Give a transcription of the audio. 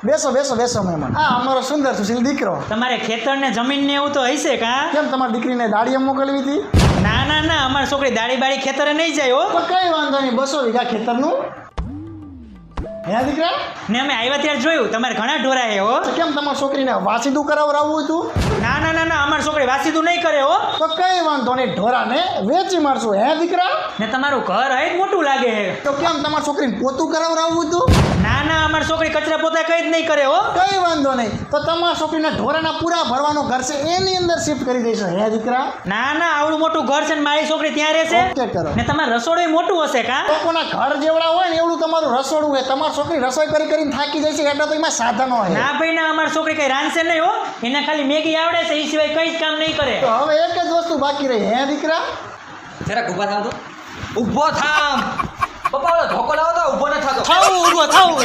બેસો બેસો બેસો મહેમાન. હા અમારો સુંદર સુશીલ દીકરો. તમારે ખેતર ને જમીન ને એવું તો હશે કા? કેમ તમારી દીકરીને દાડીએ મોકલવી હતી? ના ના ના, અમારી છોકરી દાડી બાડી ખેતરે નહીં જાય હો. પણ કઈ વાંધો નહીં, 200 વીઘા ખેતરનું. હે દીકરા? ને અમે આવ્યા ત્યારે જોયું તમારે ઘણા ઢોરા હે હો. તો કેમ તમારી છોકરીને વાસીદું કરાવરાવવું હતું? ના ના ના ના, અમારી છોકરી વાસીદું નહીં કરે હો. તો કઈ વાંધો નહીં, ઢોરાને વેચી મારશું. હે દીકરા? ને તમારું ઘર હે જ મોટું લાગે હે. તો કેમ તમારી છોકરીને પોતું કરાવરાવવું હતું? ના ના, અમારી છોકરી કચરા પોતા કઈ જ નહીં કરે હો. કઈ વાંધો નહીં, તો તમારા છોકરીના ઢોરાના પૂરા ભરવાનો ઘર છે એની અંદર શિફ્ટ કરી દઈશું. હે દીકરા? ના ના, આવડું મોટું ઘર છે ને મારી છોકરી ત્યાં રહેશે. ઓકે કરો. ને તમારું રસોડું મોટું હશે કા? લોકોના ઘર જેવડા હોય ને એવડું તમારું રસોડું હોય. તમારી છોકરી રસોઈ કરી કરીને થાકી જાય છે એટલે તો એમાં સાધનો હોય. ના ભાઈ ના, અમારી છોકરી કઈ રાંધશે નહીં હો. એને ખાલી મેગી આવડે છે, એ સિવાય કઈ જ કામ નહીં કરે. તો હવે એક જ વસ્તુ બાકી રહી. હે દીકરા? જરાક ઊભા થાવ તો. ઊભો થામ. પપ્પા ઓલો ધોકો લાવો તો ઊભો ન થાતો. થાવું ઊભો થાવું.